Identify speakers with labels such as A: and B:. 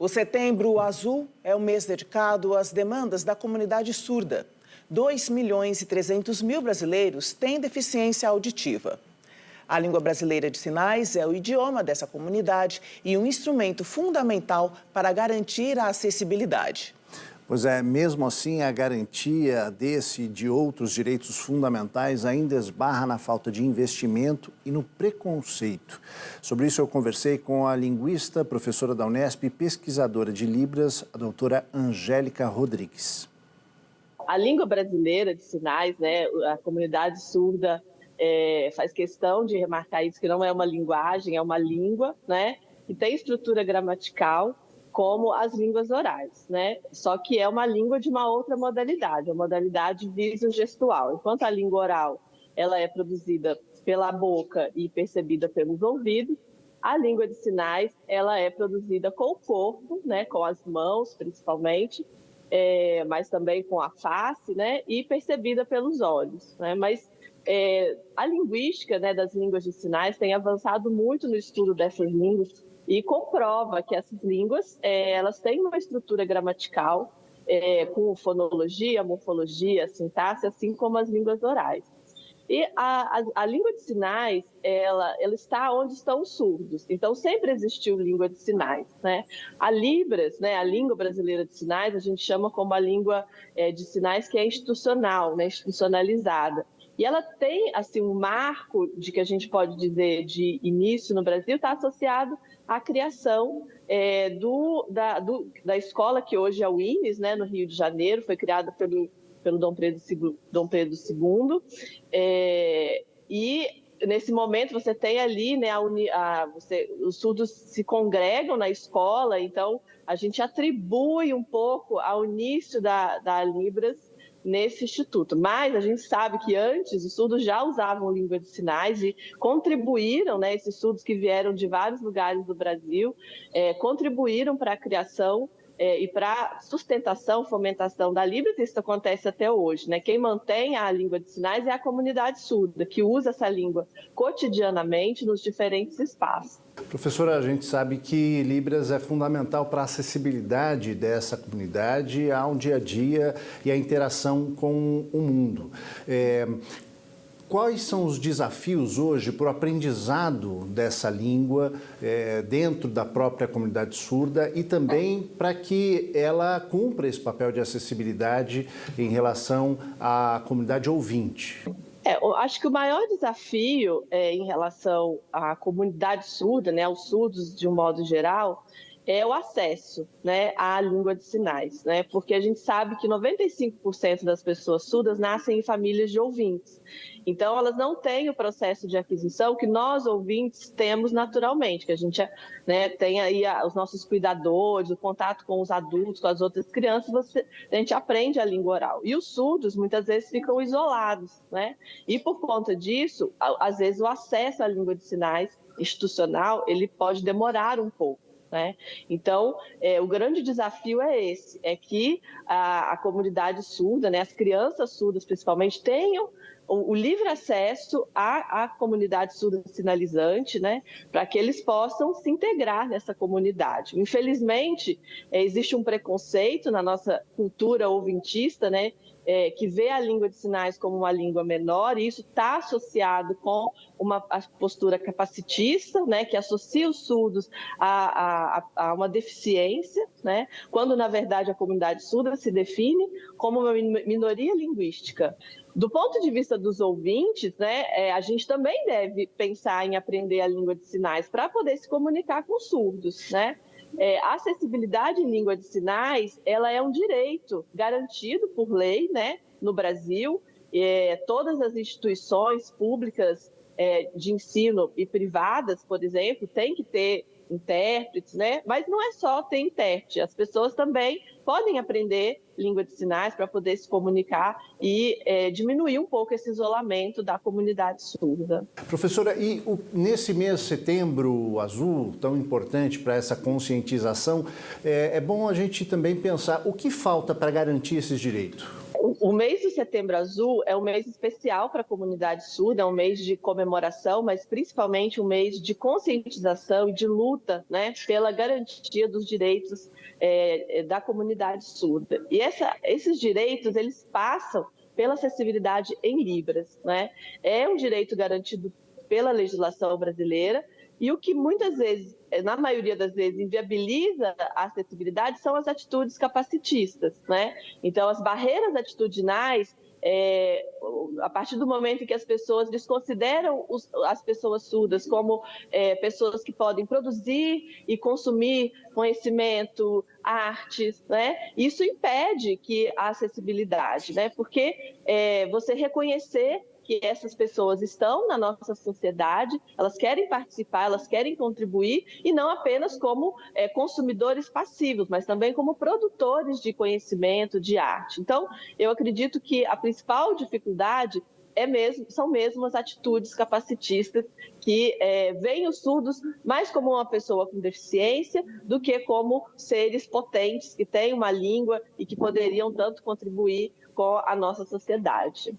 A: O Setembro Azul é o mês dedicado às demandas da comunidade surda. 2.300.000 brasileiros têm deficiência auditiva. A língua brasileira de sinais é o idioma dessa comunidade e um instrumento fundamental para garantir a acessibilidade.
B: Pois é, mesmo assim, a garantia desse e de outros direitos fundamentais ainda esbarra na falta de investimento e no preconceito. Sobre isso, eu conversei com a linguista, professora da Unesp e pesquisadora de Libras, a doutora Angélica Rodrigues.
C: A língua brasileira de sinais, né, a comunidade surda faz questão de remarcar isso, que não é uma linguagem, é uma língua, né, que tem estrutura gramatical, como as línguas orais, né? Só que é uma língua de uma outra modalidade, a modalidade visogestual. Enquanto a língua oral ela é produzida pela boca e percebida pelos ouvidos, a língua de sinais ela é produzida com o corpo, né? Com as mãos principalmente, mas também com a face, né? E percebida pelos olhos, né? Mas a linguística, né, das línguas de sinais tem avançado muito no estudo dessas línguas e comprova que essas línguas elas têm uma estrutura gramatical com fonologia, morfologia, sintaxe, assim como as línguas orais. E a língua de sinais, ela está onde estão os surdos. Então, sempre existiu língua de sinais, né? A Libras, né, a língua brasileira de sinais, a gente chama como a língua de sinais que é institucional, né, institucionalizada. E ela tem, assim, um marco de que a gente pode dizer de início no Brasil, está associado à criação da escola que hoje é o INES, né, no Rio de Janeiro, foi criada pelo Dom Pedro II. E nesse momento você tem ali, né, os surdos se congregam na escola, então a gente atribui um pouco ao início da Libras nesse instituto. Mas a gente sabe que antes os surdos já usavam língua de sinais e contribuíram, né, esses surdos que vieram de vários lugares do Brasil, contribuíram para a criação e para a sustentação, fomentação da Libras, isso acontece até hoje, né? Quem mantém a língua de sinais é a comunidade surda, que usa essa língua cotidianamente nos diferentes espaços.
B: Professora, a gente sabe que Libras é fundamental para a acessibilidade dessa comunidade ao dia a dia e à interação com o mundo. Quais são os desafios hoje para o aprendizado dessa língua dentro da própria comunidade surda e também para que ela cumpra esse papel de acessibilidade em relação à comunidade ouvinte?
C: Eu acho que o maior desafio em relação à comunidade surda, né, aos surdos de um modo geral, é o acesso, né, à língua de sinais, né, porque a gente sabe que 95% das pessoas surdas nascem em famílias de ouvintes. Então, elas não têm o processo de aquisição que nós, ouvintes, temos naturalmente, que a gente, né, tem aí os nossos cuidadores, o contato com os adultos, com as outras crianças, a gente aprende a língua oral. E os surdos, muitas vezes, ficam isolados, né? E, por conta disso, às vezes, o acesso à língua de sinais institucional, ele pode demorar um pouco. Né? Então, o grande desafio é esse, é que a comunidade surda, né, as crianças surdas principalmente, tenham o livre acesso à comunidade surda sinalizante, né, para que eles possam se integrar nessa comunidade. Infelizmente, existe um preconceito na nossa cultura ouvintista, né, que vê a língua de sinais como uma língua menor, e isso está associado com uma postura capacitista, né, que associa os surdos a uma deficiência, né, quando, na verdade, a comunidade surda se define como uma minoria linguística. Do ponto de vista dos ouvintes, né, a gente também deve pensar em aprender a língua de sinais para poder se comunicar com os surdos, né? A acessibilidade em língua de sinais, ela é um direito garantido por lei, né, no Brasil. Todas as instituições públicas de ensino e privadas, por exemplo, têm que ter intérpretes, né? Mas não é só ter intérprete, as pessoas também podem aprender língua de sinais para poder se comunicar e diminuir um pouco esse isolamento da comunidade surda.
B: Professora, e nesse mês Setembro Azul, tão importante para essa conscientização, é bom a gente também pensar o que falta para garantir esses direitos?
C: O mês do Setembro Azul é um mês especial para a comunidade surda, é um mês de comemoração, mas principalmente um mês de conscientização e de luta, né, pela garantia dos direitos da comunidade surda. E esses direitos, eles passam pela acessibilidade em Libras, né? É um direito garantido pela legislação brasileira, e o que muitas vezes, na maioria das vezes, inviabiliza a acessibilidade são as atitudes capacitistas, né? Então, as barreiras atitudinais, a partir do momento em que as pessoas desconsideram as pessoas surdas como pessoas que podem produzir e consumir conhecimento, artes, né? Isso impede que a acessibilidade, né? Porque você reconhecer que essas pessoas estão na nossa sociedade, elas querem participar, elas querem contribuir, e não apenas como consumidores passivos, mas também como produtores de conhecimento, de arte. Então, eu acredito que a principal dificuldade são mesmo as atitudes capacitistas que veem os surdos mais como uma pessoa com deficiência do que como seres potentes que têm uma língua e que poderiam tanto contribuir com a nossa sociedade.